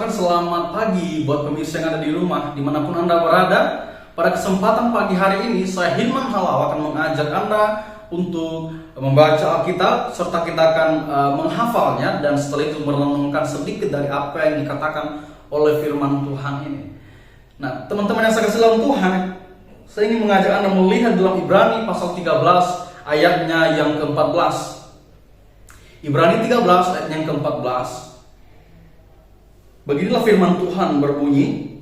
ucapkan selamat pagi buat pemirsa yang ada di rumah, dimanapun Anda berada. Pada kesempatan pagi hari ini, saya Hilman Halal akan mengajak Anda untuk membaca Alkitab, serta kita akan menghafalnya, dan setelah itu merenungkan sedikit dari apa yang dikatakan oleh firman Tuhan ini. Nah, teman-teman yang saya kasih dalam Tuhan, saya ingin mengajak Anda melihat dalam Ibrani pasal 13 ayatnya yang ke-14. Ibrani 13 ayat yang ke-14. Beginilah firman Tuhan berbunyi,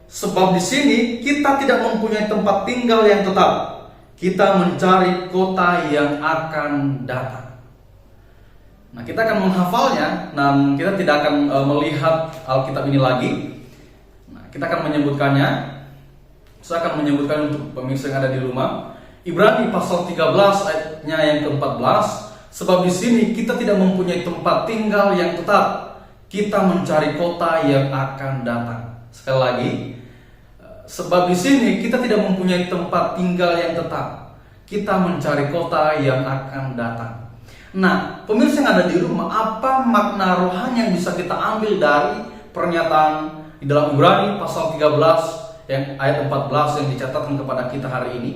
sebab di sini kita tidak mempunyai tempat tinggal yang tetap, kita mencari kota yang akan datang. Nah, kita akan menghafalnya dan kita tidak akan melihat Alkitab ini lagi. Nah, kita akan menyebutkannya. Saya akan menyebutkan untuk pemirsa yang ada di rumah. Ibrani pasal 13 ayatnya yang ke-14. Sebab di sini kita tidak mempunyai tempat tinggal yang tetap, kita mencari kota yang akan datang. Sekali lagi, sebab di sini kita tidak mempunyai tempat tinggal yang tetap, kita mencari kota yang akan datang. Nah, pemirsa yang ada di rumah, apa makna rohani yang bisa kita ambil dari pernyataan di dalam Ibrani pasal 13 yang ayat 14 yang dicatatkan kepada kita hari ini?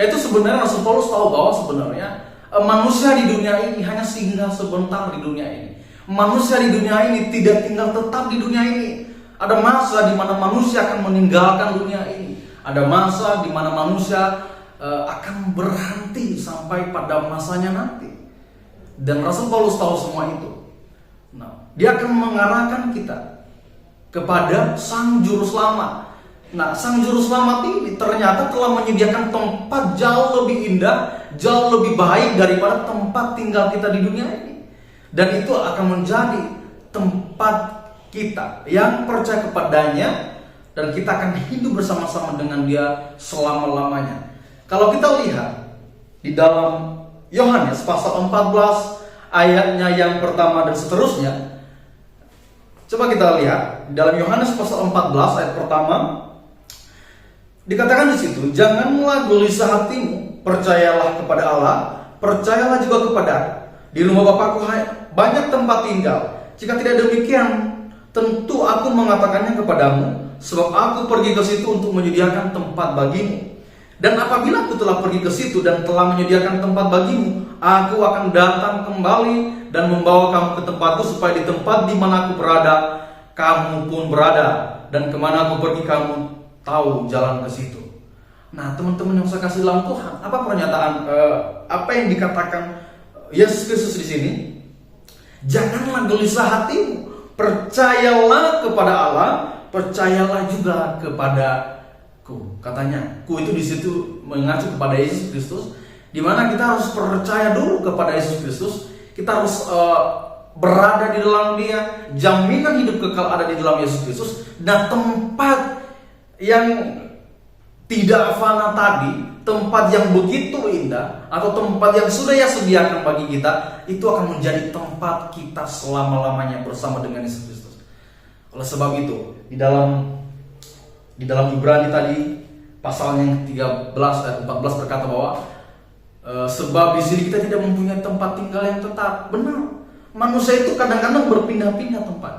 Yaitu sebenarnya Rasul Paulus tahu bahwa sebenarnya manusia di dunia ini hanya singgah sebentar di dunia ini. Manusia di dunia ini tidak tinggal tetap di dunia ini. Ada masa di mana manusia akan meninggalkan dunia ini. Ada masa di mana manusia akan berhenti sampai pada masanya nanti. Dan Rasul Paulus tahu semua itu. Nah, dia akan mengarahkan kita kepada Sang Juru Selamat. Nah, Sang Juru Selamat ini ternyata telah menyediakan tempat jauh lebih indah, jauh lebih baik daripada tempat tinggal kita di dunia ini. Dan itu akan menjadi tempat kita yang percaya kepadanya, dan kita akan hidup bersama-sama dengan dia selama-lamanya. Kalau kita lihat di dalam Yohanes pasal 14 ayatnya yang pertama dan seterusnya, coba kita lihat di dalam Yohanes pasal 14 ayat pertama, dikatakan di situ, janganlah gelisah hatimu, percayalah kepada Allah, percayalah juga kepada di rumah Bapakku banyak tempat tinggal. Jika tidak demikian, tentu aku mengatakannya kepadamu, sebab aku pergi ke situ untuk menyediakan tempat bagimu. Dan apabila aku telah pergi ke situ dan telah menyediakan tempat bagimu, aku akan datang kembali dan membawa kamu ke tempatku, supaya di tempat di mana aku berada, kamu pun berada. Dan kemana aku pergi, kamu tahu jalan ke situ. Nah, teman-teman yang saya kasih dalam Tuhan, apa pernyataan apa yang dikatakan Yesus Kristus di sini? Janganlah gelisah hatimu, percayalah kepada Allah, percayalah juga kepadaku. Katanya, ku itu di situ mengacu kepada Yesus Kristus, di mana kita harus percaya dulu kepada Yesus Kristus. Kita harus berada di dalam Dia. Jaminan hidup kekal ada di dalam Yesus Kristus. Dan tempat yang tidak fana tadi, tempat yang begitu indah, atau tempat yang sudah Ia sediakan bagi kita, itu akan menjadi tempat kita selama-lamanya bersama dengan Yesus Kristus. Oleh sebab itu, di dalam Ibrani tadi pasal yang 13 ayat 14 berkata bahwa sebab di sini kita tidak mempunyai tempat tinggal yang tetap. Benar, manusia itu kadang-kadang berpindah-pindah tempat.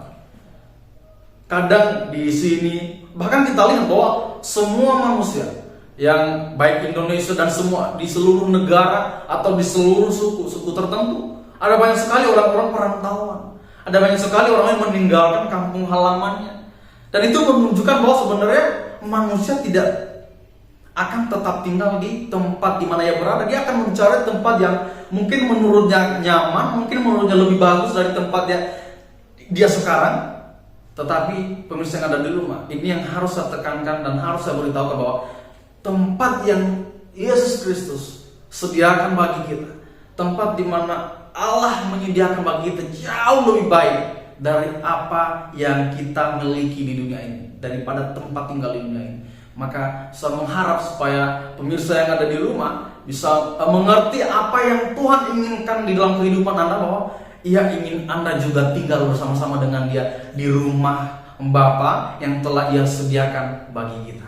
Kadang di sini, bahkan kita lihat bahwa semua manusia yang baik Indonesia dan semua di seluruh negara atau di seluruh suku tertentu, ada banyak sekali orang-orang perantauan, ada banyak sekali orang yang meninggalkan kampung halamannya. Dan itu menunjukkan bahwa sebenarnya manusia tidak akan tetap tinggal di tempat di mana ia berada. Dia akan mencari tempat yang mungkin menurutnya nyaman, mungkin menurutnya lebih bagus dari tempat dia sekarang. Tetapi pemirsa yang ada di rumah, ini yang harus saya tekankan dan harus saya beritahukan bahwa tempat yang Yesus Kristus sediakan bagi kita, tempat di mana Allah menyediakan bagi kita jauh lebih baik dari apa yang kita miliki di dunia ini, daripada tempat tinggal di dunia ini. Maka saya mengharap supaya pemirsa yang ada di rumah bisa mengerti apa yang Tuhan inginkan di dalam kehidupan Anda, bahwa Ia ingin Anda juga tinggal bersama-sama dengan Dia di rumah Bapa yang telah Ia sediakan bagi kita.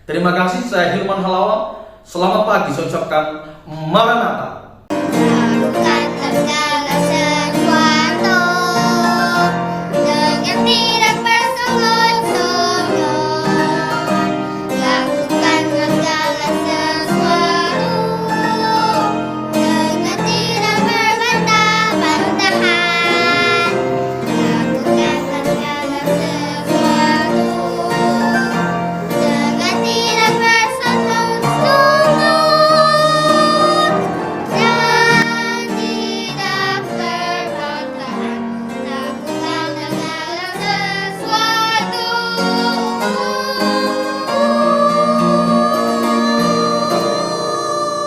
Terima kasih, saya Hilman Halal. Selamat pagi, saya ucapkan Maranatha.